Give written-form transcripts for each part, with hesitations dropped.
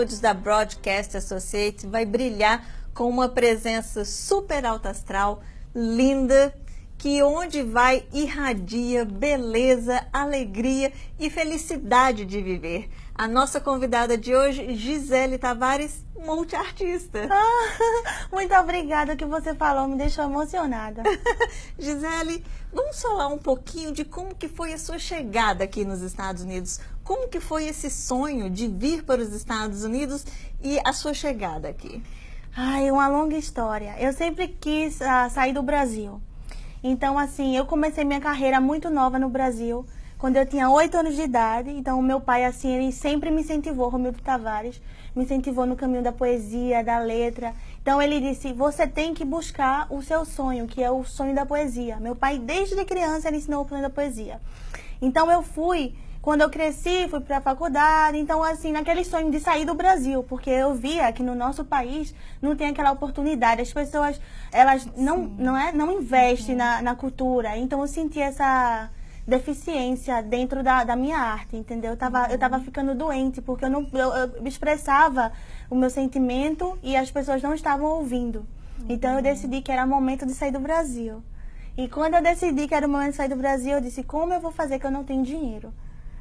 estúdios da Broadcast Associates, vai brilhar com uma presença super alta astral, linda, que onde vai irradia beleza, alegria e felicidade de viver. A nossa convidada de hoje, Gisele Tavares, multiartista. Muito obrigada, o que você falou me deixou emocionada. Gisele, vamos falar um pouquinho de como que foi a sua chegada aqui nos Estados Unidos. Como que foi esse sonho de vir para os Estados Unidos e a sua chegada aqui? Ai, uma longa história. Eu sempre quis sair do Brasil. Então, assim, eu comecei minha carreira muito nova no Brasil, quando eu tinha 8 anos de idade. Então, o meu pai, assim, ele sempre me incentivou, Romildo Tavares, me incentivou no caminho da poesia, da letra. Então, ele disse, você tem que buscar o seu sonho, que é o sonho da poesia. Meu pai, desde criança, ele ensinou o sonho da poesia. Então, eu fui... Quando eu cresci, fui para a faculdade, então assim, naquele sonho de sair do Brasil, porque eu via que no nosso país não tem aquela oportunidade, as pessoas, elas não investem na cultura, então eu senti essa deficiência dentro da minha arte, entendeu? Eu tava ficando doente, porque eu expressava o meu sentimento e as pessoas não estavam ouvindo. Então eu decidi que era momento de sair do Brasil. E quando eu decidi que era o momento de sair do Brasil, eu disse, como eu vou fazer que eu não tenho dinheiro?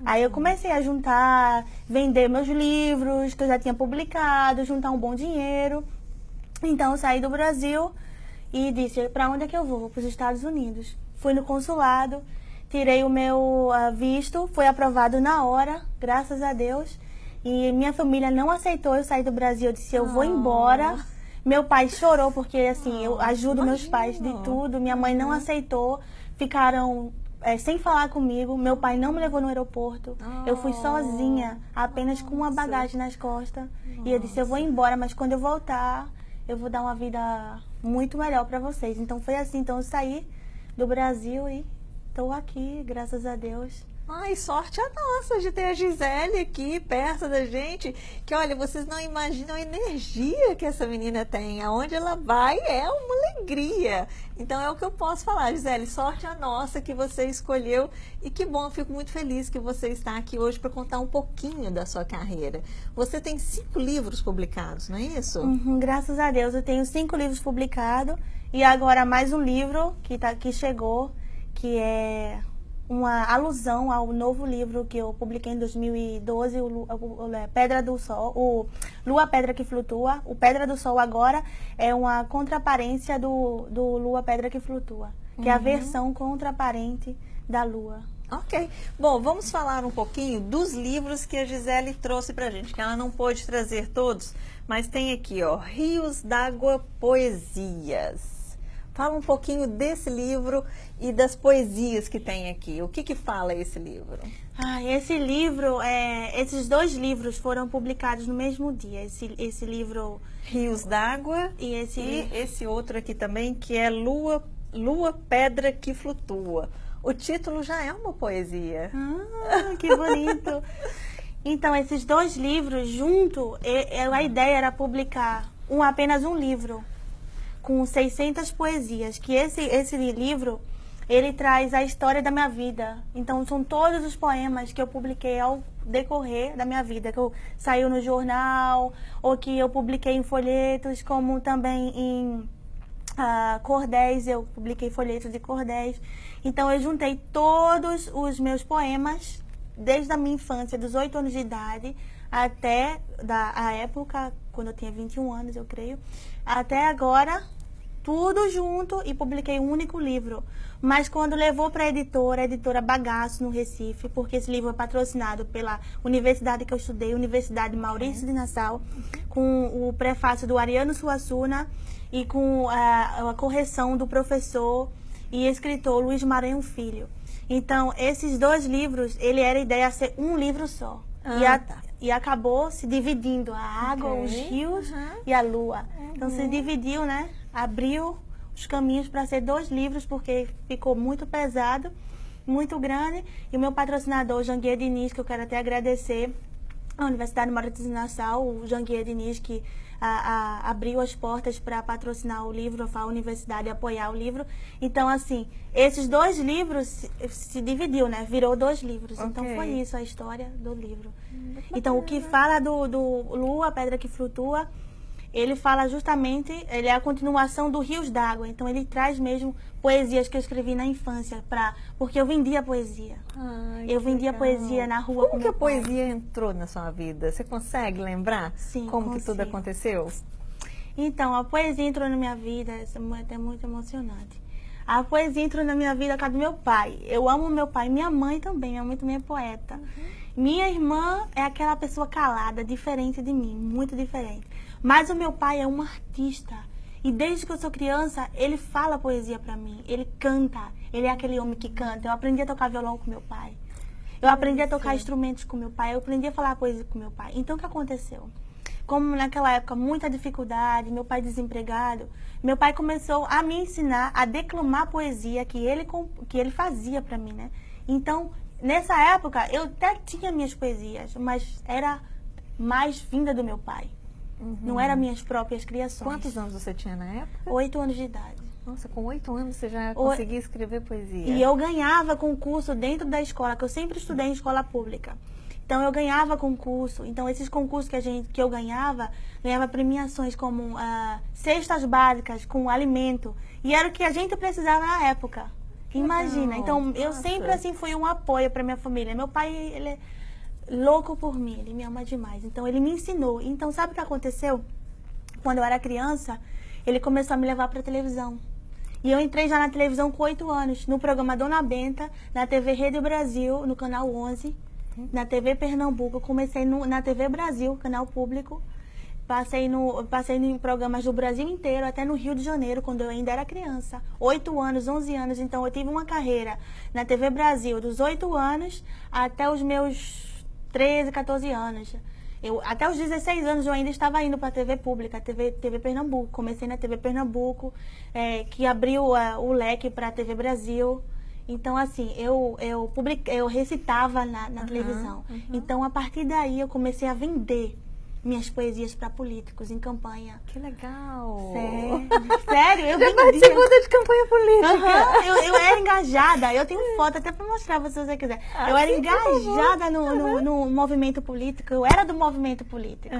Aí eu comecei a juntar, vender meus livros que eu já tinha publicado, juntar um bom dinheiro. Então eu saí do Brasil e disse, para onde é que eu vou? Vou para os Estados Unidos. Fui no consulado, tirei o meu visto, foi aprovado na hora, graças a Deus. E minha família não aceitou eu sair do Brasil, eu disse, eu vou embora. Meu pai chorou porque assim, eu ajudo meus pais de tudo, minha mãe não aceitou, ficaram... sem falar comigo, meu pai não me levou no aeroporto, eu fui sozinha, apenas com uma bagagem nas costas, e eu disse, eu vou embora, mas quando eu voltar, eu vou dar uma vida muito melhor para vocês. Então foi assim, então eu saí do Brasil e estou aqui, graças a Deus. Ai, sorte a nossa de ter a Gisele aqui perto da gente, que olha, vocês não imaginam a energia que essa menina tem, aonde ela vai é uma alegria. Então é o que eu posso falar, Gisele, sorte a nossa que você escolheu e que bom, eu fico muito feliz que você está aqui hoje para contar um pouquinho da sua carreira. Você tem 5 livros publicados, não é isso? Graças a Deus, eu tenho 5 livros publicados e agora mais um livro que chegou, que é... uma alusão ao novo livro que eu publiquei em 2012, Pedra do Sol, o Lua Pedra que Flutua. O Pedra do Sol agora é uma contraparência do Lua Pedra que Flutua, que é a versão contraparente da Lua. Ok. Bom, vamos falar um pouquinho dos livros que a Gisele trouxe pra gente, que ela não pôde trazer todos, mas tem aqui, ó, Rios d'Água Poesias. Fala um pouquinho desse livro e das poesias que tem aqui. O que fala esse livro? Esse livro, esses 2 livros foram publicados no mesmo dia. Esse livro... Rios d'Água e esse outro aqui também, que é Lua Pedra que Flutua. O título já é uma poesia. Que bonito! Então, esses 2 livros junto, a ideia era publicar apenas um livro com 600 poesias, que esse livro, ele traz a história da minha vida. Então, são todos os poemas que eu publiquei ao decorrer da minha vida, que saiu no jornal, ou que eu publiquei em folhetos, como também em cordéis, eu publiquei folhetos de cordéis. Então, eu juntei todos os meus poemas, desde a minha infância, dos 8 anos de idade, até a época, quando eu tinha 21 anos, eu creio, até agora, tudo junto, e publiquei um único livro. Mas quando levou para a editora Bagaço, no Recife, porque esse livro é patrocinado pela universidade que eu estudei, Universidade Maurício de Nassau, com o prefácio do Ariano Suassuna e com a correção do professor e escritor Luiz Maranhão Filho. Então, esses 2 livros, ele era a ideia de ser um livro só. E acabou se dividindo, a água, os rios e a lua. Então se dividiu, né? Abriu os caminhos para ser 2 livros, porque ficou muito pesado, muito grande. E o meu patrocinador, Janguier Diniz, que eu quero até agradecer, a Universidade Maurício de Nassau, o Janguier Diniz, que abriu as portas para patrocinar o livro, a universidade apoiar o livro. Então, assim, esses 2 livros se dividiu, né? Virou 2 livros. Então, foi isso a história do livro. Então, o que fala do Lu, a Pedra que Flutua, ele fala justamente, ele é a continuação do Rios d'Água. Então, ele traz mesmo poesias que eu escrevi na infância, porque eu vendia poesia. Eu vendia poesia na rua com Como que meu a pai. poesia entrou na sua vida? Você consegue lembrar? Sim, como que tudo consigo. aconteceu? Então, a poesia entrou na minha vida, isso é até muito emocionante. A poesia entrou na minha vida por causa do meu pai. Eu amo meu pai, minha mãe também, minha mãe também é poeta. Minha irmã é aquela pessoa calada, diferente de mim, muito diferente. Mas o meu pai é um artista. E desde que eu sou criança, ele fala poesia pra mim, ele canta, ele é aquele homem que canta. Eu aprendi a tocar violão com meu pai. Eu aprendi a tocar instrumentos com meu pai, eu aprendi a falar poesia com meu pai. Então, o que aconteceu? Como naquela época, muita dificuldade, meu pai desempregado, meu pai começou a me ensinar a declamar poesia que ele fazia pra mim, né? Então, nessa época, eu até tinha minhas poesias, mas era mais vinda do meu pai. Não eram minhas próprias criações. Quantos anos você tinha na época? 8 anos de idade. Nossa, com 8 anos você já conseguia escrever poesia. E eu ganhava concurso dentro da escola, que eu sempre estudei em escola pública. Então, eu ganhava concurso. Então, esses concursos que eu ganhava premiações como cestas básicas com alimento. E era o que a gente precisava na época. Imagina. Então, eu sempre, assim, fui um apoio para minha família. Meu pai, ele é louco por mim, ele me ama demais. Então, ele me ensinou. Então, sabe o que aconteceu? Quando eu era criança, ele começou a me levar para televisão. E eu entrei já na televisão com 8 anos, no programa Dona Benta, na TV Rede Brasil, no canal 11, na TV Pernambuco. Eu comecei na TV Brasil, canal público. Passei em programas do Brasil inteiro, até no Rio de Janeiro, quando eu ainda era criança. 8 anos, 11 anos. Então, eu tive uma carreira na TV Brasil dos 8 anos até os meus 13, 14 anos. Até os 16 anos eu ainda estava indo para a TV pública, TV Pernambuco. Comecei na TV Pernambuco, que abriu o leque para a TV Brasil. Então, assim, eu recitava na televisão. Então, a partir daí, eu comecei a vender minhas poesias para políticos em campanha. Que legal! Sério, eu vendia. Participou de campanha política. Eu era engajada. Eu tenho foto até para mostrar se você quiser. Eu era engajada no movimento político. Eu era do movimento político.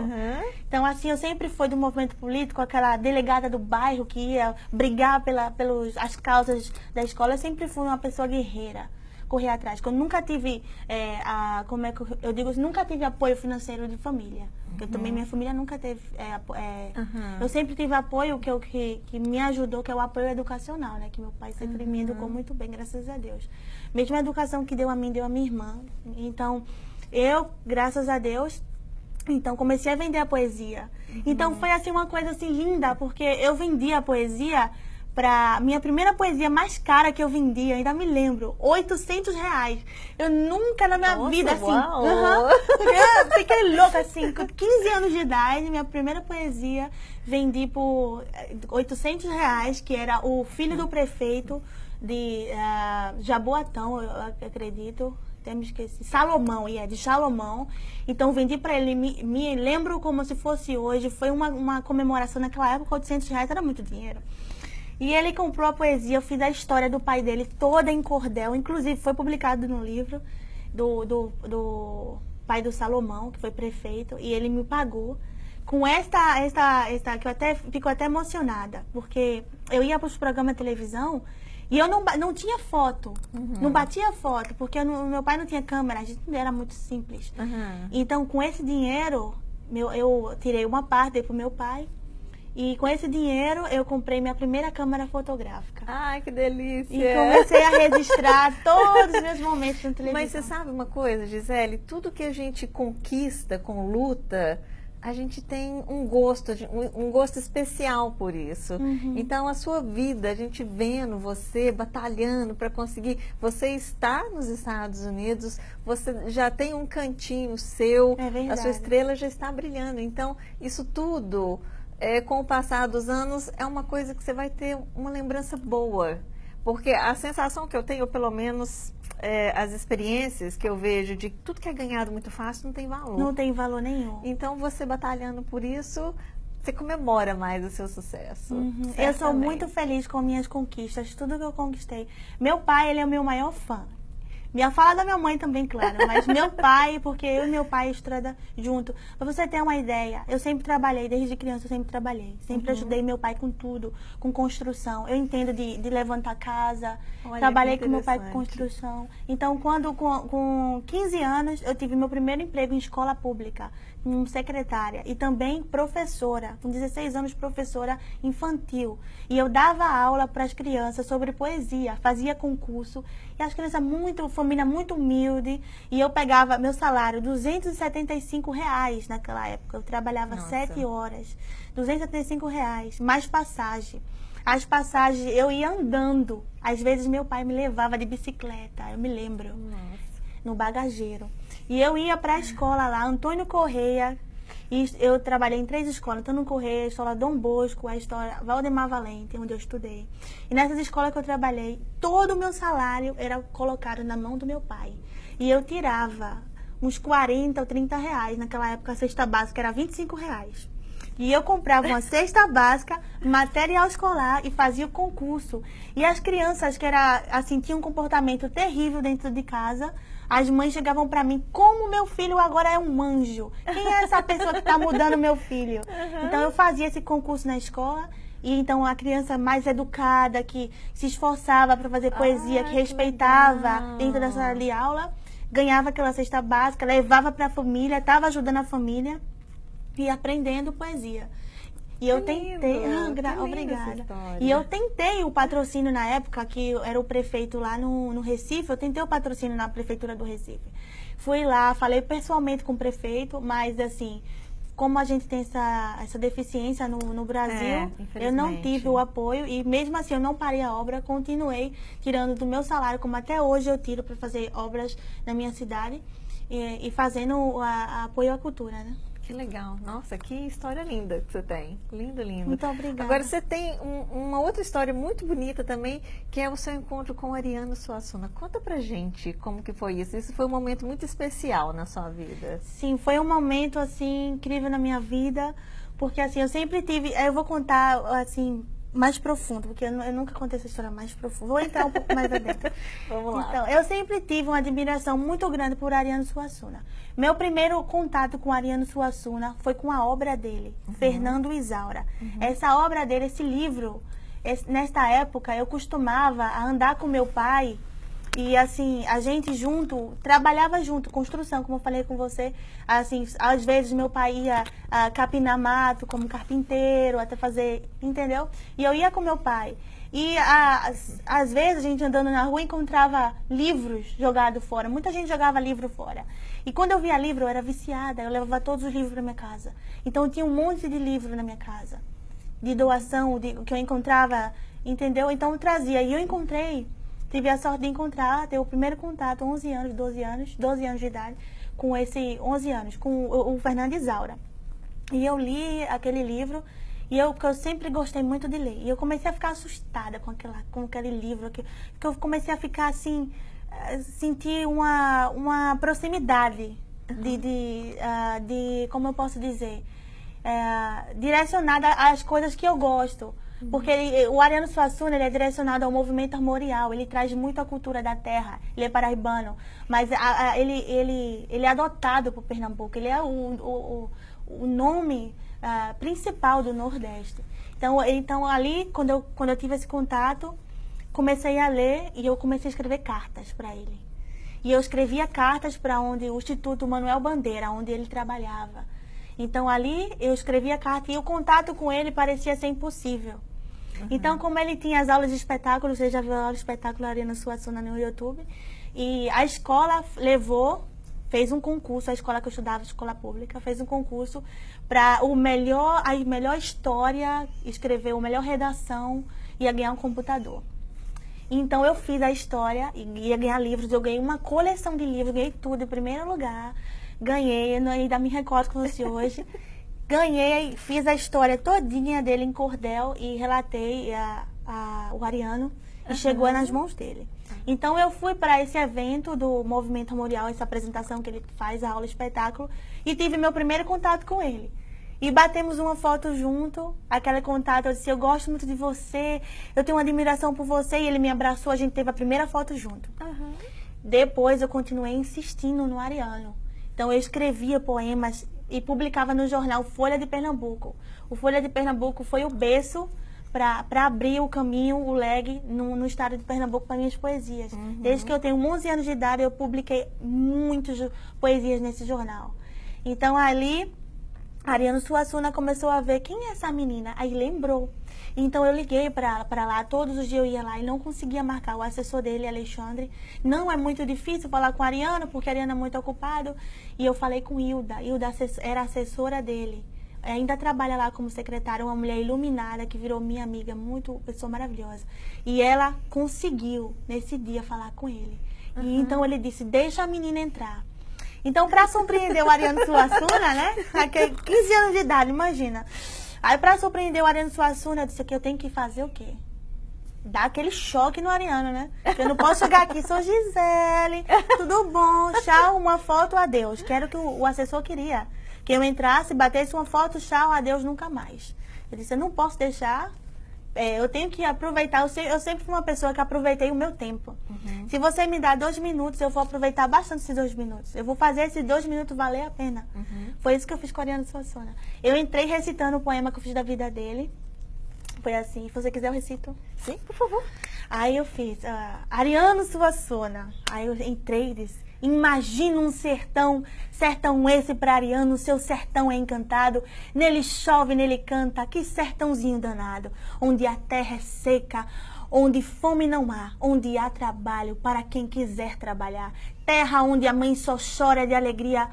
Então, assim, eu sempre fui do movimento político, aquela delegada do bairro que ia brigar pelas causas da escola. Eu sempre fui uma pessoa guerreira, correr atrás. Eu nunca tive, como é que eu digo, nunca tive apoio financeiro de família. Eu também, minha família nunca teve, eu sempre tive apoio que me ajudou, que é o apoio educacional, né? Que meu pai sempre me educou muito bem, graças a Deus. Mesmo a educação que deu a mim, deu a minha irmã. Então, eu, graças a Deus, então comecei a vender a poesia. Então, foi assim uma coisa assim linda, porque eu vendia a poesia. Minha primeira poesia mais cara que eu vendia, ainda me lembro, R$800. Eu nunca na minha vida, assim, eu fiquei louca, assim, com 15 anos de idade, minha primeira poesia vendi por R$800, que era o filho do prefeito de Jaboatão, eu acredito, até me esqueci, Salomão, de Salomão. Então, vendi para ele, me lembro como se fosse hoje, foi uma comemoração naquela época, R$800 era muito dinheiro. E ele comprou a poesia, eu fiz a história do pai dele toda em cordel, inclusive foi publicado no livro do pai do Salomão, que foi prefeito, e ele me pagou com esta que eu até fico até emocionada, porque eu ia para os programas de televisão e eu não tinha foto, não batia foto, porque meu pai não tinha câmera, a gente era muito simples. Então, com esse dinheiro, eu tirei uma parte, dei pro meu pai. E com esse dinheiro, eu comprei minha primeira câmera fotográfica. Ai, que delícia! E comecei a registrar todos os meus momentos na televisão. Mas você sabe uma coisa, Gisele? Tudo que a gente conquista com luta, a gente tem um gosto especial por isso. Então, a sua vida, a gente vendo você batalhando para conseguir... Você está nos Estados Unidos, você já tem um cantinho seu, a sua estrela já está brilhando. Então, isso tudo... com o passar dos anos, é uma coisa que você vai ter uma lembrança boa. Porque a sensação que eu tenho, pelo menos as experiências que eu vejo de tudo que é ganhado muito fácil não tem valor. Não tem valor nenhum. Então, você batalhando por isso, você comemora mais o seu sucesso. Eu sou muito feliz com minhas conquistas, tudo que eu conquistei. Meu pai, ele é o meu maior fã. Minha fala da minha mãe também, claro, mas meu pai, porque eu e meu pai estudamos junto. Pra você ter uma ideia, eu sempre trabalhei, desde criança eu sempre trabalhei. Sempre ajudei meu pai com tudo, com construção. Eu entendo de levantar casa, trabalhei com meu pai com construção. Então, quando com 15 anos, eu tive meu primeiro emprego em escola pública, como secretária. E também professora, com 16 anos, professora infantil. E eu dava aula para as crianças sobre poesia, fazia concurso. E as crianças família muito humilde, e eu pegava meu salário, R$ 275 naquela época. Eu trabalhava 7 horas, R$ 275, mais passagem. As passagens eu ia andando. Às vezes meu pai me levava de bicicleta, eu me lembro, no bagageiro. E eu ia para a escola lá, Antônio Correia. E eu trabalhei em 3 escolas, Antônio Correia, a escola Dom Bosco, a escola Valdemar Valente, onde eu estudei. E nessas escolas que eu trabalhei, todo o meu salário era colocado na mão do meu pai. E eu tirava uns 40 ou 30 reais. Naquela época a cesta básica era R$ 25. E eu comprava uma cesta básica, material escolar e fazia o concurso. E as crianças que tinham um comportamento terrível dentro de casa, as mães chegavam para mim, como meu filho agora é um anjo. Quem é essa pessoa que está mudando meu filho? Então eu fazia esse concurso na escola. E então a criança mais educada, que se esforçava para fazer poesia, que respeitava dentro da sala de aula, ganhava aquela cesta básica, levava para a família, estava ajudando a família e aprendendo poesia. E eu tentei, obrigada. E eu tentei o patrocínio na época, que era o prefeito lá no Recife, eu tentei o patrocínio na prefeitura do Recife. Fui lá, falei pessoalmente com o prefeito, mas assim, como a gente tem essa deficiência no Brasil, eu não tive o apoio e mesmo assim eu não parei a obra, continuei tirando do meu salário, como até hoje eu tiro para fazer obras na minha cidade e fazendo apoio à cultura, né? Que legal. Nossa, que história linda que você tem. Lindo, lindo. Muito obrigada. Agora, você tem uma outra história muito bonita também, que é o seu encontro com Ariano Suassuna. Conta pra gente como que foi isso. Isso foi um momento muito especial na sua vida. Sim, foi um momento, assim, incrível na minha vida, porque, assim, eu sempre tive... Eu vou contar, assim, mais profundo, porque eu nunca contei essa história mais profunda. Vou entrar um pouco mais adentro. Vamos lá. Então, eu sempre tive uma admiração muito grande por Ariano Suassuna. Meu primeiro contato com Ariano Suassuna foi com a obra dele, Fernando Isaura. Essa obra dele, esse livro, nesta época, eu costumava andar com meu pai e, assim, a gente trabalhava junto, construção, como eu falei com você. Assim, às vezes meu pai ia capinar mato como carpinteiro, até fazer, entendeu? E eu ia com meu pai. E às vezes a gente andando na rua encontrava livros jogados fora. Muita gente jogava livro fora. E quando eu via livro, eu era viciada. Eu levava todos os livros para minha casa. Então eu tinha um monte de livro na minha casa. De doação, que eu encontrava, entendeu? Então eu trazia. E eu tive a sorte de encontrar, ter o primeiro contato, 11 anos, 12 anos de idade, com o Fernando Isaura. E eu li aquele livro. Que eu sempre gostei muito de ler. E eu comecei a ficar assustada com aquele livro. Que eu comecei a ficar assim, sentir uma proximidade de como eu posso dizer, direcionada às coisas que eu gosto. Porque o Ariano Suassuna, ele é direcionado ao movimento armorial, ele traz muito a cultura da terra, ele é paraibano, mas ele é adotado por Pernambuco, ele é o nome principal do Nordeste. Então ali, quando eu tive esse contato, comecei a ler e eu comecei a escrever cartas para ele. E eu escrevia cartas para o Instituto Manuel Bandeira, onde ele trabalhava. Então ali eu escrevia carta e o contato com ele parecia ser impossível. Então, como ele tinha as aulas de espetáculo, você já viu a aula de espetáculo Ariano Suassuna no YouTube, e a escola fez um concurso, a escola que eu estudava, escola pública, fez um concurso para a melhor história, escrever a melhor redação, ia ganhar um computador. Então eu fiz a história, ia ganhar livros, eu ganhei uma coleção de livros, ganhei tudo em primeiro lugar, ganhei, ainda me recordo com você hoje, ganhei, fiz a história todinha dele em cordel e relatei o Ariano e chegou nas mãos dele. Então eu fui para esse evento do Movimento Armorial, essa apresentação que ele faz, a aula espetáculo, e tive meu primeiro contato com ele. E batemos uma foto junto, aquele contato, eu disse, eu gosto muito de você, eu tenho uma admiração por você, e ele me abraçou, a gente teve a primeira foto junto. Uhum. Depois eu continuei insistindo no Ariano. Então eu escrevia poemas e publicava no jornal Folha de Pernambuco. O Folha de Pernambuco foi o berço para abrir o caminho, o leg no estado de Pernambuco para minhas poesias. Uhum. Desde que eu tenho 11 anos de idade, eu publiquei muitas poesias nesse jornal. Então ali, Ariano Suassuna começou a ver quem é essa menina. Aí lembrou. Então eu liguei para lá, todos os dias eu ia lá e não conseguia marcar. O assessor dele, Alexandre, não é muito difícil falar com a Ariana, porque a Ariana é muito ocupada. E eu falei com Hilda. Hilda era assessora dele. Ainda trabalha lá como secretária, uma mulher iluminada que virou minha amiga, muito pessoa maravilhosa. E ela conseguiu, nesse dia, falar com ele. Uhum. E então ele disse, deixa a menina entrar. Então, para surpreender o Ariano Suassuna, né? Aquele 15 anos de idade, imagina. Aí, para surpreender o Ariano Suassuna, eu disse que eu tenho que fazer o quê? Dar aquele choque no Ariano, né? Eu não posso chegar aqui, sou Gisele, tudo bom, tchau, uma foto, adeus. Que era o que o assessor queria. Que eu entrasse, batesse uma foto, tchau, adeus, nunca mais. Eu disse, eu não posso deixar, eu tenho que aproveitar. Eu sempre fui uma pessoa que aproveitei o meu tempo. Uhum. Se você me dá 2 minutos, eu vou aproveitar bastante esses 2 minutos. Eu vou fazer esses 2 minutos valer a pena. Uhum. Foi isso que eu fiz com o Ariano Suassuna. Eu entrei recitando o poema que eu fiz da vida dele. Foi assim, se você quiser eu recito. Sim, por favor. Aí eu fiz, Ariano Suassuna. Aí eu entrei e disse, imagina um sertão, sertão esse pra Ariano, seu sertão é encantado. Nele chove, nele canta, que sertãozinho danado. Onde a terra é seca, onde fome não há, onde há trabalho para quem quiser trabalhar. Terra onde a mãe só chora de alegria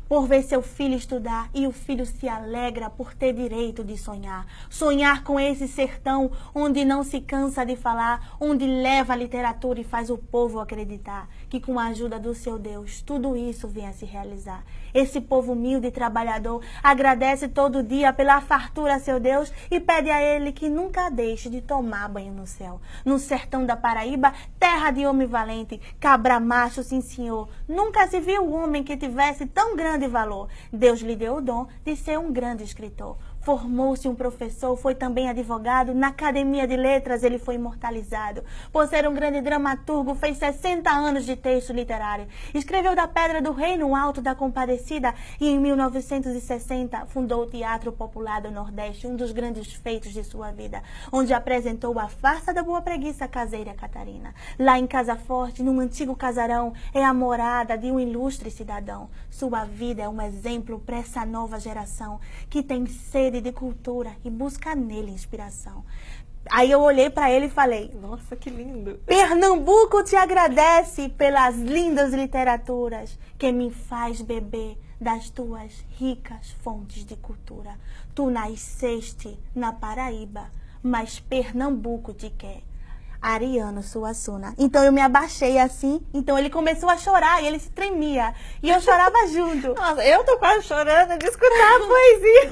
por ver seu filho estudar e o filho se alegra por ter direito de sonhar. Sonhar com esse sertão onde não se cansa de falar, onde leva a literatura e faz o povo acreditar que com a ajuda do seu Deus tudo isso vem a se realizar. Esse povo humilde e trabalhador agradece todo dia pela fartura a seu Deus e pede a ele que nunca deixe de tomar banho no céu. No sertão da Paraíba, terra de homem valente, cabra macho, sim senhor. Nunca se viu um homem que tivesse tão grande valor. Deus lhe deu o dom de ser um grande escritor. Formou-se um professor, foi também advogado, na Academia de Letras ele foi imortalizado. Por ser um grande dramaturgo, fez 60 anos de texto literário. Escreveu da Pedra do Rei no Alto da Compadecida e em 1960 fundou o Teatro Popular do Nordeste, um dos grandes feitos de sua vida, onde apresentou a farsa da boa preguiça caseira Catarina. Lá em Casa Forte, num antigo casarão, é a morada de um ilustre cidadão. Sua vida é um exemplo para essa nova geração que tem sede de cultura e busca nele inspiração. Aí eu olhei para ele e falei, nossa, que lindo. Pernambuco te agradece pelas lindas literaturas que me faz beber das tuas ricas fontes de cultura. Tu nasceste na Paraíba, mas Pernambuco te quer. Ariano Suassuna. Então eu me abaixei assim, então ele começou a chorar e ele se tremia. E eu chorava junto. Nossa, eu tô quase chorando de escutar a poesia.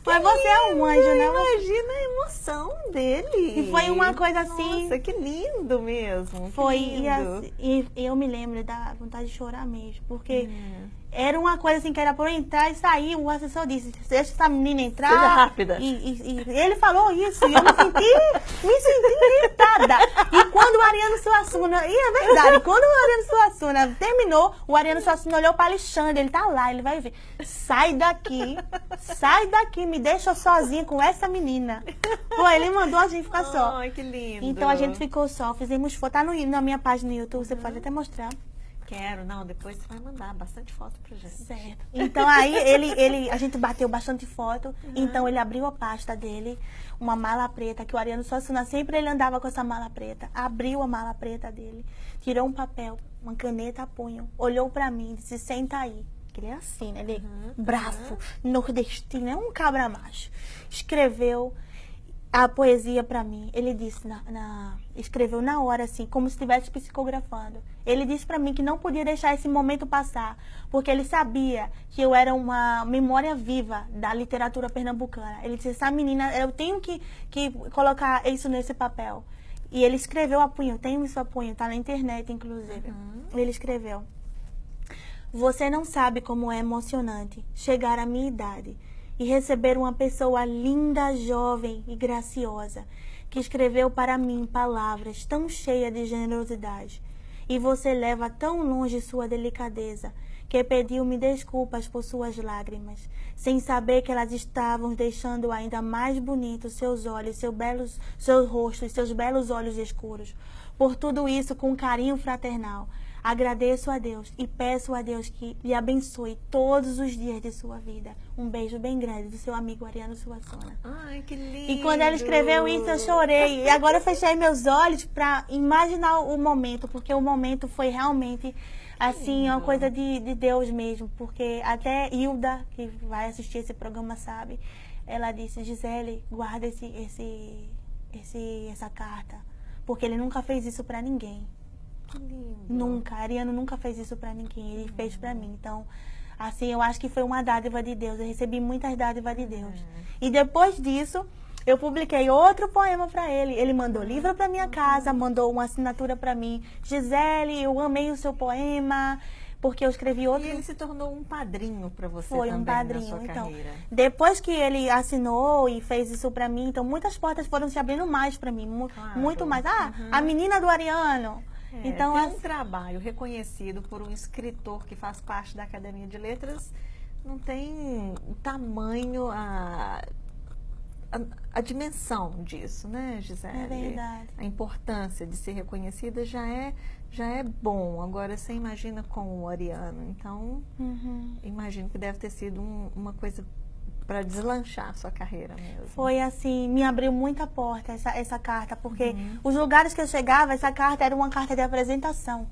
Mas você é um anjo, né? Imagina a emoção dele. E foi uma coisa assim. Nossa, que lindo mesmo. Foi, que lindo. e eu me lembro da vontade de chorar mesmo, porque era uma coisa assim que era pra eu entrar e sair. O assessor disse, deixa essa menina entrar. Seja rápida. E ele falou isso, e eu me senti irritada. E quando o Ariano Suassuna, e é verdade, quando o Ariano Suassuna terminou, o Ariano Suassuna olhou para Alexandre, ele tá lá, ele vai ver. Sai daqui, me deixa sozinha com essa menina. Pô, ele mandou a gente ficar só. Ai, que lindo. Então a gente ficou só, fizemos foto, tá na minha página no YouTube, você pode até mostrar. Quero, não, depois você vai mandar bastante foto pra gente. Certo. Então aí a gente bateu bastante foto, então ele abriu a pasta dele, uma mala preta, que o Ariano Suassuna sempre ele andava com essa mala preta, abriu a mala preta dele, tirou um papel, uma caneta a punho, olhou pra mim e disse, senta aí. Ele é assim, né? Ele bravo, nordestino, é um cabra macho. Escreveu a poesia pra mim. Ele disse, escreveu na hora, assim, como se estivesse psicografando. Ele disse pra mim que não podia deixar esse momento passar, porque ele sabia que eu era uma memória viva da literatura pernambucana. Ele disse, essa menina, eu tenho que colocar isso nesse papel. E ele escreveu a punho, tem isso a punho, tá na internet, inclusive. Ele escreveu, você não sabe como é emocionante chegar à minha idade, e receber uma pessoa linda, jovem e graciosa, que escreveu para mim palavras tão cheias de generosidade. E você leva tão longe sua delicadeza, que pediu-me desculpas por suas lágrimas, sem saber que elas estavam deixando ainda mais bonitos seus olhos, seu rosto e seus belos olhos escuros. Por tudo isso, com carinho fraternal, agradeço a Deus e peço a Deus que lhe abençoe todos os dias de sua vida. Um beijo bem grande do seu amigo Ariano Suassuna. Ai, que lindo! E quando ela escreveu isso, eu chorei. E agora eu fechei meus olhos para imaginar o momento, porque o momento foi realmente, assim, uma coisa de Deus mesmo. Porque até Hilda, que vai assistir esse programa, sabe, ela disse: Gisele, guarda essa carta, porque ele nunca fez isso para ninguém. Que lindo. Nunca, Ariano nunca fez isso pra ninguém, ele fez pra mim. Então, assim, eu acho que foi uma dádiva de Deus, eu recebi muitas dádivas de Deus. E depois disso, eu publiquei outro poema pra ele. Ele mandou livro pra minha casa, mandou uma assinatura pra mim. Gisele, eu amei o seu poema, porque eu escrevi outro. E ele se tornou um padrinho pra você Foi também um padrinho, na sua então. carreira. Depois que ele assinou e fez isso pra mim, então muitas portas foram se abrindo mais pra mim, Claro. muito mais. Ah, a menina do Ariano. Então, ter um trabalho reconhecido por um escritor que faz parte da Academia de Letras não tem tamanho, a dimensão disso, né, Gisele? É verdade. A importância de ser reconhecida já é bom. Agora, você imagina com o Ariano. Então, imagino que deve ter sido uma coisa para deslanchar a sua carreira mesmo. Foi assim, me abriu muita porta essa carta, porque os lugares que eu chegava, essa carta era uma carta de apresentação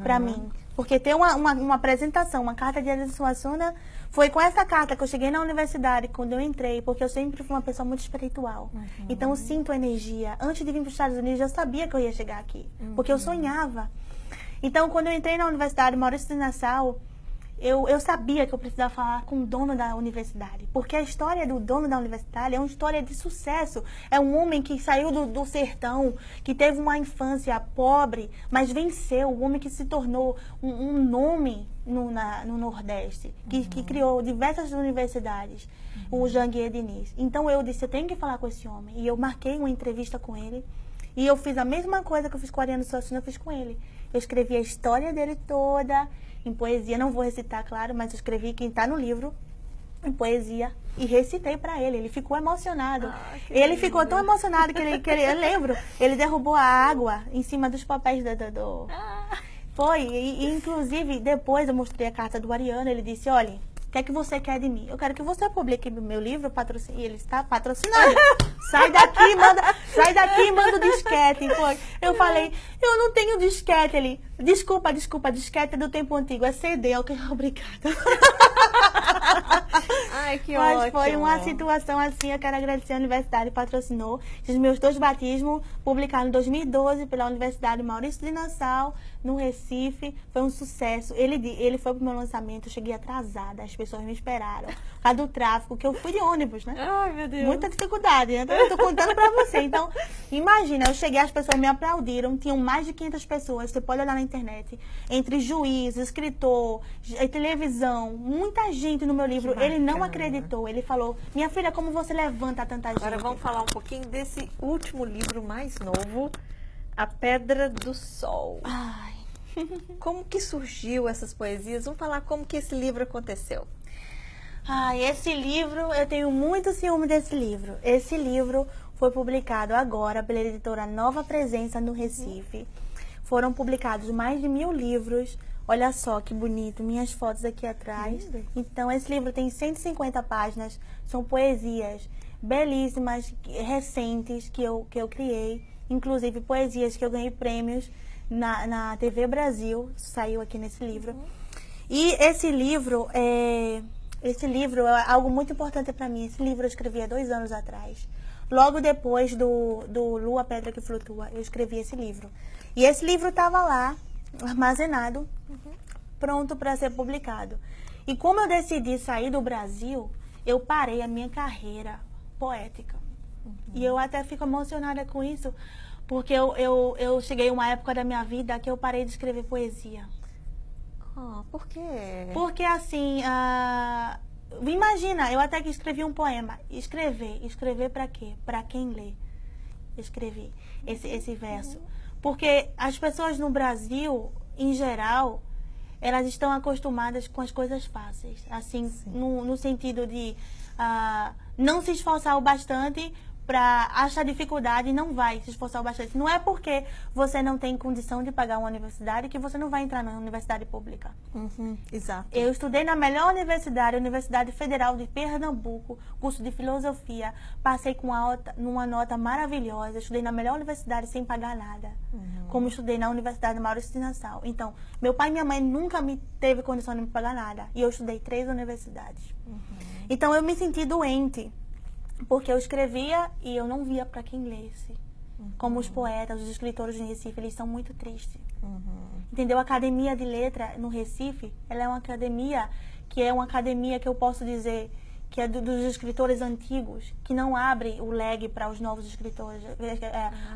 para mim. Porque ter uma apresentação, uma carta de Ariano Suassuna, foi com essa carta que eu cheguei na universidade, quando eu entrei, porque eu sempre fui uma pessoa muito espiritual. Então eu sinto energia. Antes de vir para os Estados Unidos, eu sabia que eu ia chegar aqui, porque eu sonhava. Então, quando eu entrei na Universidade Maurício de Nassau, eu sabia que eu precisava falar com o dono da universidade, porque a história do dono da universidade é uma história de sucesso. É um homem que saiu do sertão, que teve uma infância pobre, mas venceu. Um homem que se tornou um nome no Nordeste, que criou diversas universidades, o Janguier Diniz. Então eu disse, eu tenho que falar com esse homem. E eu marquei uma entrevista com ele. E eu fiz a mesma coisa que eu fiz com o Ariano Suassuna, eu fiz com ele. Eu escrevi a história dele toda em poesia, não vou recitar, claro, mas eu escrevi quem está no livro em poesia e recitei para ele. Ele ficou emocionado. Ele ficou tão emocionado que eu lembro, ele derrubou a água em cima dos papéis do... Foi, e inclusive depois eu mostrei a carta do Ariano, ele disse, olha, o que é que você quer de mim? Eu quero que você publique meu livro, e ele está patrocinando. Sai daqui e manda o disquete. Foi. Eu falei, eu não tenho disquete. Ele, desculpa, disquete é do tempo antigo, é CD. Eu falei, obrigada. Ai, que Mas ótimo. foi uma situação assim, eu quero agradecer a universidade, patrocinou. Os meus 2 batismos, publicados em 2012 pela Universidade Maurício de Nassau, no Recife. Foi um sucesso. Ele foi pro meu lançamento, eu cheguei atrasada, as pessoas me esperaram. Por causa do tráfego, que eu fui de ônibus, né? Ai, meu Deus. Muita dificuldade, né? Eu tô contando pra você. Então, imagina, eu cheguei, as pessoas me aplaudiram, tinham mais de 500 pessoas, você pode olhar na internet, entre juiz, escritor, televisão, muita gente no meu livro. Ele não acreditou, ele falou, minha filha, como você levanta tanta gente? Agora vamos falar um pouquinho desse último livro mais novo, A Pedra do Sol. Ai. Como que surgiu essas poesias? Vamos falar como que esse livro aconteceu. Ai, esse livro, eu tenho muito ciúme desse livro. Esse livro foi publicado agora pela editora Nova Presença no Recife. Foram publicados mais de 1000 livros. Olha só que bonito, minhas fotos aqui atrás. Então, esse livro tem 150 páginas. São poesias belíssimas, recentes, que eu criei. Inclusive, poesias que eu ganhei prêmios na TV Brasil. Saiu aqui nesse livro. E esse livro é algo muito importante para mim. Esse livro eu escrevi há 2 anos atrás. Logo depois do Lua, Pedra que Flutua, eu escrevi esse livro. E esse livro estava lá, armazenado, pronto para ser publicado. E como eu decidi sair do Brasil, eu parei a minha carreira poética. E eu até fico emocionada com isso, porque eu cheguei a uma época da minha vida que eu parei de escrever poesia. Por quê? Porque assim, Imagina, eu até que escrevi um poema. Escrever para quê? Para quem lê. Escrevi esse verso. Porque as pessoas no Brasil, em geral, elas estão acostumadas com as coisas fáceis. Assim, no sentido de não se esforçar o bastante para achar dificuldade, não vai se esforçar o bastante. Não é porque você não tem condição de pagar uma universidade que você não vai entrar na universidade pública. Exato. Eu estudei na melhor universidade, Universidade Federal de Pernambuco, curso de filosofia. Passei com numa nota maravilhosa. Estudei na melhor universidade sem pagar nada. Como estudei na Universidade Maurício de Nassau. Então, meu pai e minha mãe nunca me teve condição de me pagar nada. E eu estudei 3 universidades. Então, eu me senti doente. Porque eu escrevia e eu não via para quem lesse. Como os poetas, os escritores de Recife, eles são muito tristes. Entendeu? A Academia de Letra no Recife, ela é uma academia que eu posso dizer que é dos escritores antigos, que não abre o leque para os novos escritores,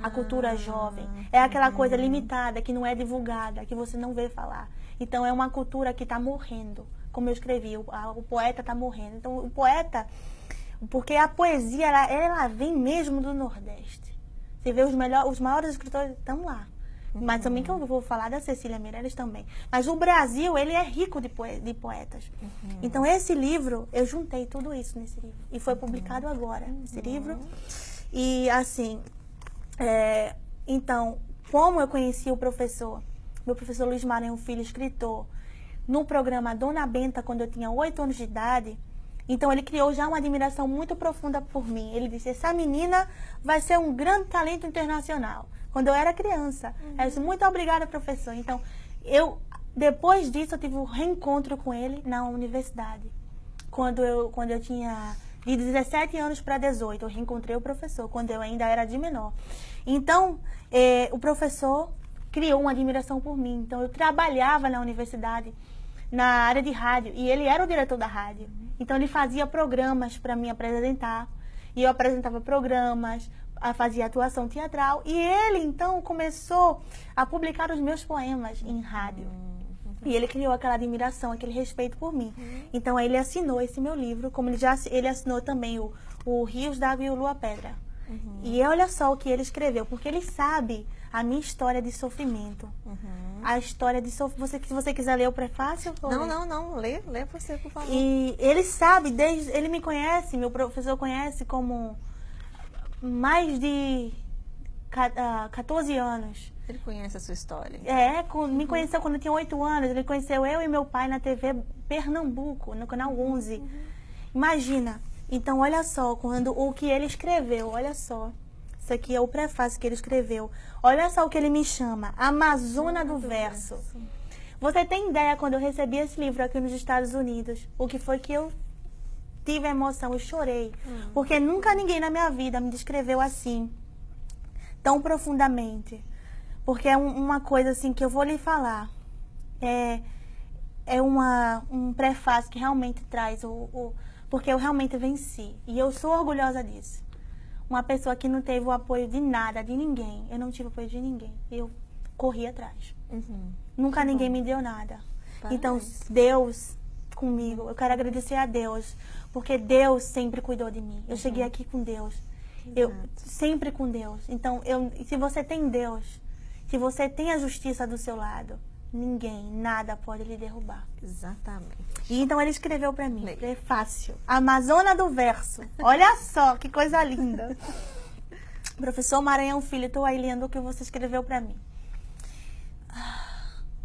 a cultura jovem. É aquela coisa limitada, que não é divulgada, que você não vê falar. Então é uma cultura que está morrendo. Como eu escrevi, o poeta está morrendo. Então o poeta... Porque a poesia, ela vem mesmo do Nordeste. Você vê os maiores escritores estão lá. Mas também que eu vou falar da Cecília Meirelles também. Mas o Brasil, ele é rico de poetas. Então, esse livro, eu juntei tudo isso nesse livro. E foi publicado agora, esse livro. E, assim, então, como eu conheci o professor, meu professor Luiz Maranhão Filho, escritor, no programa Dona Benta, quando eu tinha 8 anos de idade. Então, ele criou já uma admiração muito profunda por mim. Ele disse, essa menina vai ser um grande talento internacional. Quando eu era criança. Eu disse, muito obrigada, professor. Então, depois disso, eu tive um reencontro com ele na universidade. Quando eu tinha de 17 anos para 18, eu reencontrei o professor, quando eu ainda era de menor. Então, o professor criou uma admiração por mim. Então, eu trabalhava na universidade, na área de rádio, e ele era o diretor da rádio. Então, ele fazia programas para me apresentar, e eu apresentava programas, fazia atuação teatral, e ele, então, começou a publicar os meus poemas em rádio. E ele criou aquela admiração, aquele respeito por mim. Então, ele assinou esse meu livro, como ele assinou também o Rios d'Água e o Lua Pedra. E olha só o que ele escreveu, porque ele sabe a minha história de sofrimento. A história de sofrimento. Se você quiser ler o prefácio... Não. Lê você, por favor. E ele sabe, ele me conhece, meu professor conhece como mais de 14 anos. Ele conhece a sua história. Me conheceu quando eu tinha 8 anos. Ele conheceu eu e meu pai na TV Pernambuco, no canal 11. Imagina. Então, olha só, o que ele escreveu, olha só. Isso aqui é o prefácio que ele escreveu. Olha só o que ele me chama, Amazona do Verso. Você tem ideia, quando eu recebi esse livro aqui nos Estados Unidos, o que foi que eu tive a emoção, eu chorei. Porque nunca ninguém na minha vida me descreveu assim, tão profundamente. Porque é uma coisa assim que eu vou lhe falar. É um prefácio que realmente traz porque eu realmente venci. E eu sou orgulhosa disso. Uma pessoa que não teve o apoio de nada, de ninguém. Eu não tive apoio de ninguém. Eu corri atrás. Nunca ninguém me deu nada. Parabéns. Então, Deus comigo, eu quero agradecer a Deus. Porque Deus sempre cuidou de mim. Eu cheguei aqui com Deus. Eu sempre com Deus. Então, se você tem Deus, se você tem a justiça do seu lado, nada pode lhe derrubar. Exatamente. E então ele escreveu para mim, é fácil. Amazona do Verso. Olha só, que coisa linda. Professor Maranhão Filho, estou aí lendo o que você escreveu para mim.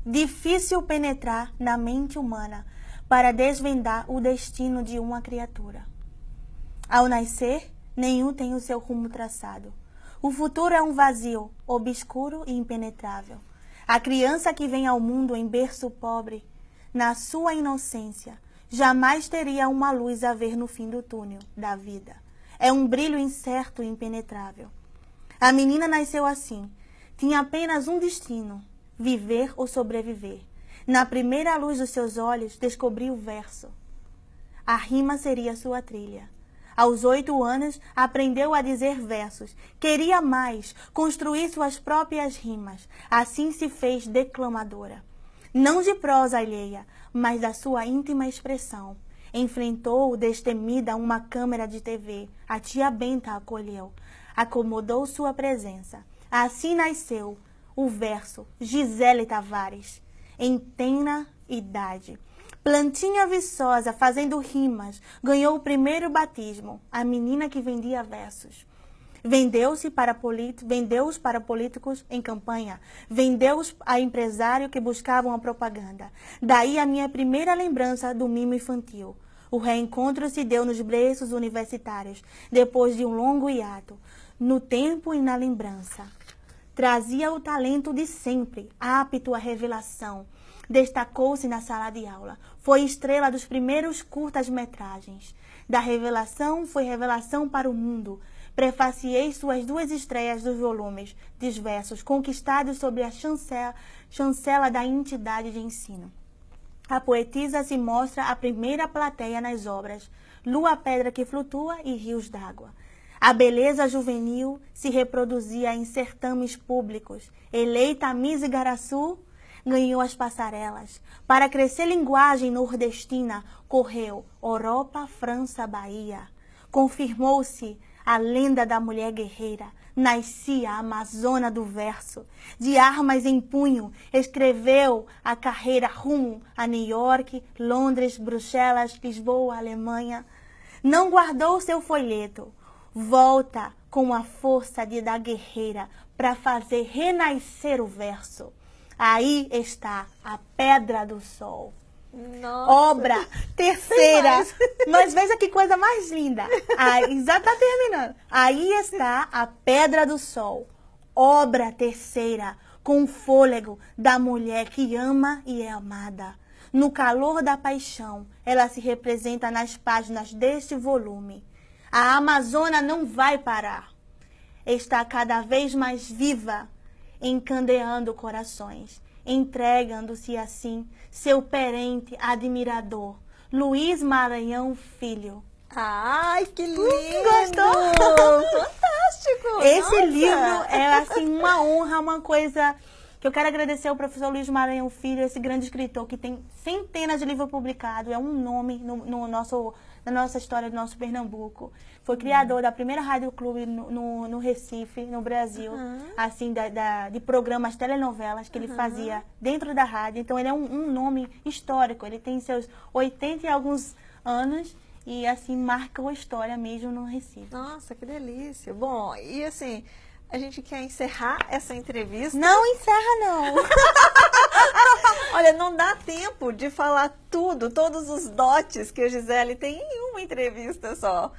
Difícil penetrar na mente humana para desvendar o destino de uma criatura. Ao nascer, nenhum tem o seu rumo traçado. O futuro é um vazio, obscuro e impenetrável. A criança que vem ao mundo em berço pobre, na sua inocência, jamais teria uma luz a ver no fim do túnel da vida. É um brilho incerto e impenetrável. A menina nasceu assim. Tinha apenas um destino, viver ou sobreviver. Na primeira luz dos seus olhos, descobriu o verso. A rima seria sua trilha. Aos 8 anos, aprendeu a dizer versos. Queria mais, construir suas próprias rimas. Assim se fez declamadora. Não de prosa alheia, mas da sua íntima expressão. Enfrentou destemida uma câmera de TV. A tia Benta acolheu. Acomodou sua presença. Assim nasceu o verso Gisele Tavares, em tenra idade. Plantinha viçosa, fazendo rimas, ganhou o primeiro batismo, a menina que vendia versos. Vendeu-os para políticos em campanha, vendeu-os a empresários que buscavam a propaganda. Daí a minha primeira lembrança do mimo infantil. O reencontro se deu nos berços universitários, depois de um longo hiato, no tempo e na lembrança. Trazia o talento de sempre, apto à revelação. Destacou-se na sala de aula. Foi estrela dos primeiros curtas-metragens. Da revelação foi revelação para o mundo. Prefaciei suas 2 estreias dos volumes de versos conquistados sob a chancela da entidade de ensino. A poetisa se mostra a primeira plateia nas obras Lua, Pedra que Flutua e Rios d'Água. A beleza juvenil se reproduzia em certames públicos. Eleita Miss Igaraçu, ganhou as passarelas. Para crescer linguagem nordestina, correu Europa, França, Bahia. Confirmou-se a lenda da mulher guerreira. Nascia a Amazona do verso. De armas em punho, escreveu a carreira rumo a New York, Londres, Bruxelas, Lisboa, Alemanha. Não guardou seu folheto. Volta com a força da guerreira para fazer renascer o verso. Aí está a Pedra do Sol. Nossa. Obra terceira. Mas veja que coisa mais linda. Aí, já está terminando. Aí está a Pedra do Sol. Obra terceira, com fôlego da mulher que ama e é amada. No calor da paixão, ela se representa nas páginas deste volume. A Amazônia não vai parar. Está cada vez mais viva, encandeando corações, entregando-se assim seu perente admirador, Luiz Maranhão Filho. Ai, que lindo! Gostou? Fantástico! Esse Nossa. livro é assim uma honra, uma coisa que eu quero agradecer ao professor Luiz Maranhão Filho, esse grande escritor que tem centenas de livros publicados, é um nome na nossa história do nosso Pernambuco. Foi criador da primeira rádio clube no Recife, no Brasil, assim, de programas, telenovelas que ele fazia dentro da rádio. Então ele é um nome histórico, ele tem seus 80 e alguns anos e assim marcou a história mesmo no Recife. Nossa, que delícia. Bom, e assim, a gente quer encerrar essa entrevista. Não encerra, não. Olha, não dá tempo de falar tudo, todos os dotes que a Gisele tem em uma entrevista só.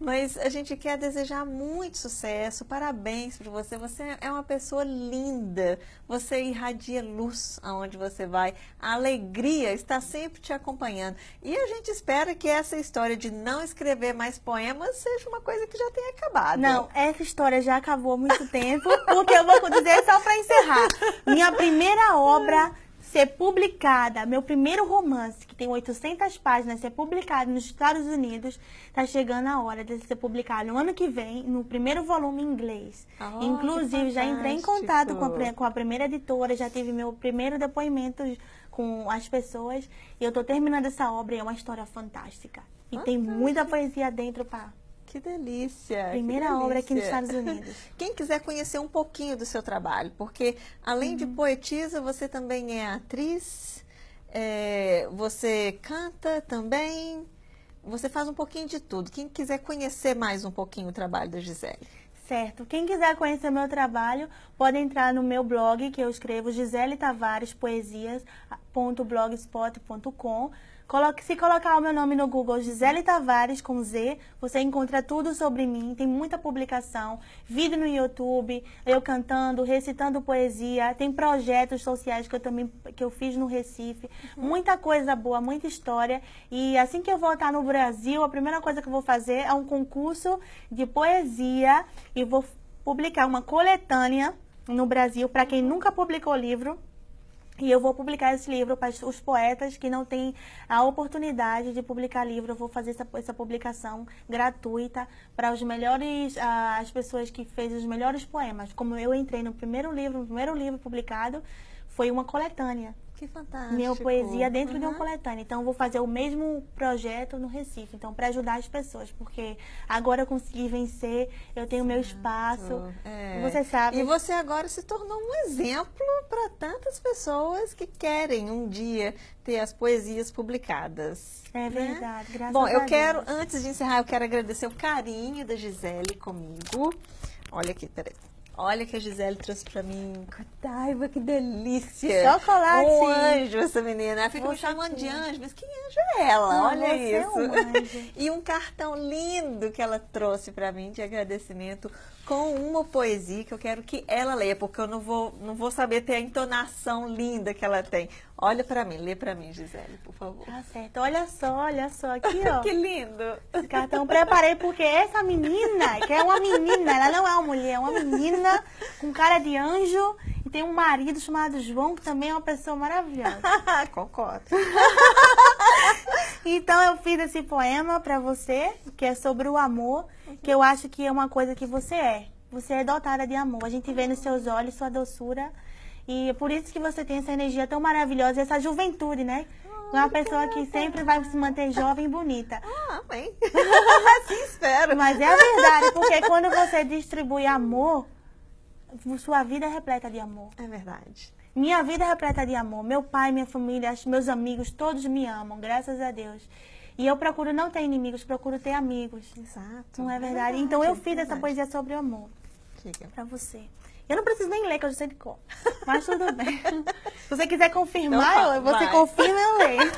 Mas a gente quer desejar muito sucesso, parabéns para você. Você é uma pessoa linda, você irradia luz aonde você vai. A alegria está sempre te acompanhando. E a gente espera que essa história de não escrever mais poemas seja uma coisa que já tenha acabado. Não, essa história já acabou há muito tempo, porque eu vou dizer só para encerrar. Minha primeira obra ser publicada, meu primeiro romance, que tem 800 páginas, ser publicado nos Estados Unidos, está chegando a hora de ser publicado no ano que vem, no primeiro volume em inglês. Oh, inclusive, já entrei em contato com a primeira editora, já tive meu primeiro depoimento com as pessoas, e eu estou terminando essa obra e é uma história fantástica. E tem muita poesia dentro para... Que delícia! Primeira que delícia. obra aqui nos Estados Unidos. Quem quiser conhecer um pouquinho do seu trabalho, porque além de poetisa, você também é atriz, você canta também, você faz um pouquinho de tudo. Quem quiser conhecer mais um pouquinho o trabalho da Gisele. Certo. Quem quiser conhecer meu trabalho, pode entrar no meu blog, que eu escrevo giseletavarespoesias.blogspot.com. Se colocar o meu nome no Google, Gisele Tavares, com Z, você encontra tudo sobre mim. Tem muita publicação, vídeo no YouTube, eu cantando, recitando poesia. Tem projetos sociais que eu fiz no Recife. Muita coisa boa, muita história. E assim que eu voltar no Brasil, a primeira coisa que eu vou fazer é um concurso de poesia. E vou publicar uma coletânea no Brasil, para quem nunca publicou livro. E eu vou publicar esse livro para os poetas que não têm a oportunidade de publicar livro. Eu vou fazer essa publicação gratuita para as pessoas que fez os melhores poemas. Como eu entrei no primeiro livro publicado, foi uma coletânea. Que fantástico. Minha poesia dentro de uma coletânea. Então, eu vou fazer o mesmo projeto no Recife. Então, para ajudar as pessoas. Porque agora eu consegui vencer, eu tenho meu espaço. Você sabe. E você agora se tornou um exemplo para tantas pessoas que querem um dia ter as poesias publicadas. É verdade, graças Bom, a eu Deus. quero, antes de encerrar, eu quero agradecer o carinho da Gisele comigo. Olha aqui, peraí. Olha que a Gisele trouxe pra mim. Taiba, que delícia. Chocolate. Um anjo essa menina. Ela fica me Você chamando de sim. anjo, mas que anjo é ela? Não, Olha você é isso. um anjo. E um cartão lindo que ela trouxe pra mim de agradecimento com uma poesia que eu quero que ela leia, porque eu não vou saber ter a entonação linda que ela tem. Olha pra mim, lê pra mim, Gisele, por favor. Tá certo. Olha só, aqui, ó. Que lindo. Esse cartão preparei porque essa menina, que é uma menina, ela não é uma mulher, é uma menina com cara de anjo e tem um marido chamado João, que também é uma pessoa maravilhosa. Concordo. Então eu fiz esse poema pra você, que é sobre o amor, que eu acho que é uma coisa que você é. Você é dotada de amor. A gente vê nos seus olhos sua doçura. E é por isso que você tem essa energia tão maravilhosa, essa juventude, né? É uma pessoa que sempre vai se manter jovem e bonita. Amém. Assim espero. Mas é a verdade, porque quando você distribui amor, sua vida é repleta de amor. É verdade. Minha vida é repleta de amor. Meu pai, minha família, meus amigos, todos me amam, graças a Deus. E eu procuro não ter inimigos, procuro ter amigos. Exato. Não é verdade? Então eu fiz essa poesia sobre o amor Fica. pra você. Eu não preciso nem ler, que eu já sei de cor. Mas tudo bem. Se você quiser confirmar, Então, você vai. confirma, eu leio.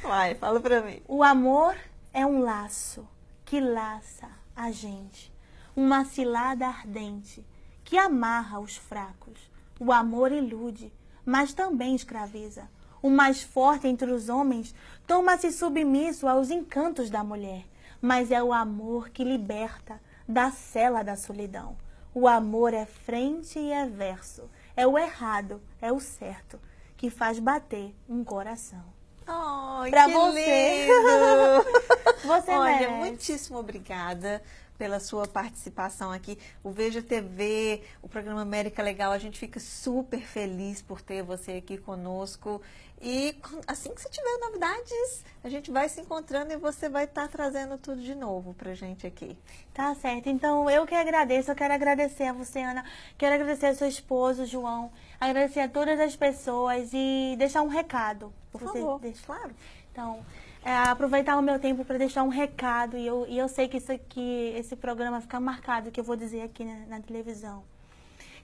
Vai, fala pra mim. O amor é um laço que laça a gente. Uma cilada ardente que amarra os fracos. O amor ilude, mas também escraviza. O mais forte entre os homens toma-se submisso aos encantos da mulher. Mas é o amor que liberta da cela da solidão. O amor é frente e é verso. É o errado, é o certo, que faz bater um coração. Oh, Pra que você. lindo! Você Olha, merece. muitíssimo obrigada pela sua participação aqui. O Veja TV, o programa América Legal, a gente fica super feliz por ter você aqui conosco. E assim que você tiver novidades, a gente vai se encontrando e você vai estar trazendo tudo de novo pra gente aqui. Tá certo. Então, eu que agradeço. Eu quero agradecer a você, Ana. Quero agradecer ao seu esposo, João. Agradecer a todas as pessoas e deixar um recado. Por Você favor, deixa? claro. Então, aproveitar o meu tempo para deixar um recado. E eu sei que esse programa fica marcado, que eu vou dizer aqui na televisão.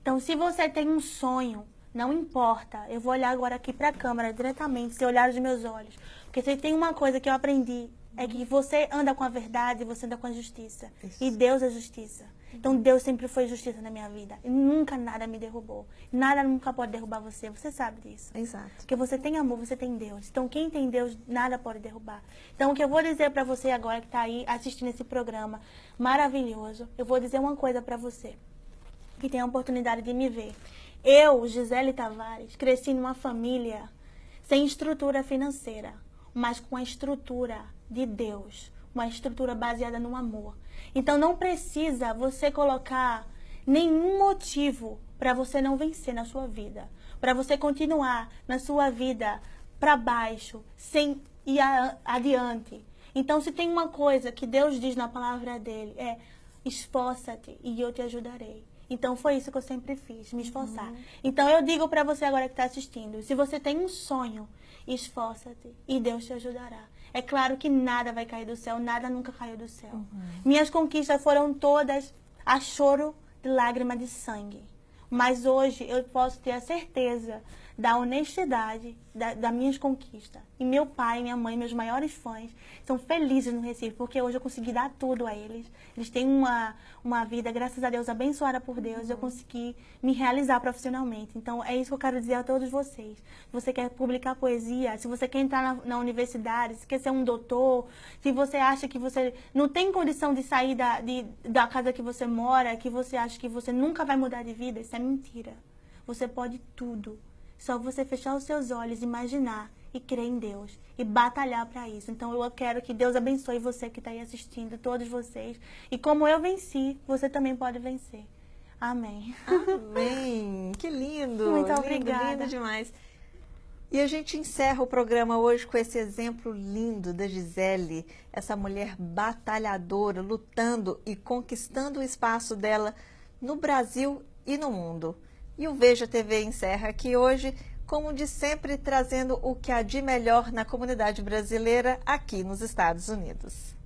Então, se você tem um sonho, não importa. Eu vou olhar agora aqui para a câmera diretamente, se olhar os meus olhos. Porque se tem uma coisa que eu aprendi, é que você anda com a verdade, você anda com a justiça. Isso. E Deus é justiça. Então Deus sempre foi justiça na minha vida. E nunca nada me derrubou. Nada nunca pode derrubar você. Você sabe disso. Exato. Porque você tem amor, você tem Deus. Então quem tem Deus, nada pode derrubar. Então o que eu vou dizer para você agora que está aí assistindo esse programa maravilhoso, eu vou dizer uma coisa para você que tem a oportunidade de me ver. Eu, Gisele Tavares, cresci numa família sem estrutura financeira, mas com a estrutura de Deus, uma estrutura baseada no amor. Então não precisa você colocar nenhum motivo para você não vencer na sua vida, para você continuar na sua vida para baixo, sem ir adiante. Então se tem uma coisa que Deus diz na palavra dele, é esforça-te e eu te ajudarei. Então foi isso que eu sempre fiz, me esforçar. Então eu digo para você agora que está assistindo, se você tem um sonho, esforça-te e Deus te ajudará. É claro que nada vai cair do céu, nada nunca caiu do céu. Minhas conquistas foram todas a choro de lágrima de sangue. Mas hoje eu posso ter a certeza da honestidade das minhas conquistas. E meu pai, minha mãe, meus maiores fãs, são felizes no Recife, porque hoje eu consegui dar tudo a eles. Eles têm uma vida, graças a Deus, abençoada por Deus. Eu consegui me realizar profissionalmente. Então, é isso que eu quero dizer a todos vocês. Se você quer publicar poesia, se você quer entrar na universidade, se quer ser um doutor, se você acha que você não tem condição de sair da casa que você mora, que você acha que você nunca vai mudar de vida, isso é mentira. Você pode tudo. Só você fechar os seus olhos, imaginar e crer em Deus e batalhar para isso. Então eu quero que Deus abençoe você que está aí assistindo, todos vocês. E como eu venci, você também pode vencer. Amém. Amém. Que lindo. Muito lindo, obrigada. Lindo demais. E a gente encerra o programa hoje com esse exemplo lindo da Gisele, essa mulher batalhadora, lutando e conquistando o espaço dela no Brasil e no mundo. E o Veja TV encerra aqui hoje, como de sempre, trazendo o que há de melhor na comunidade brasileira aqui nos Estados Unidos.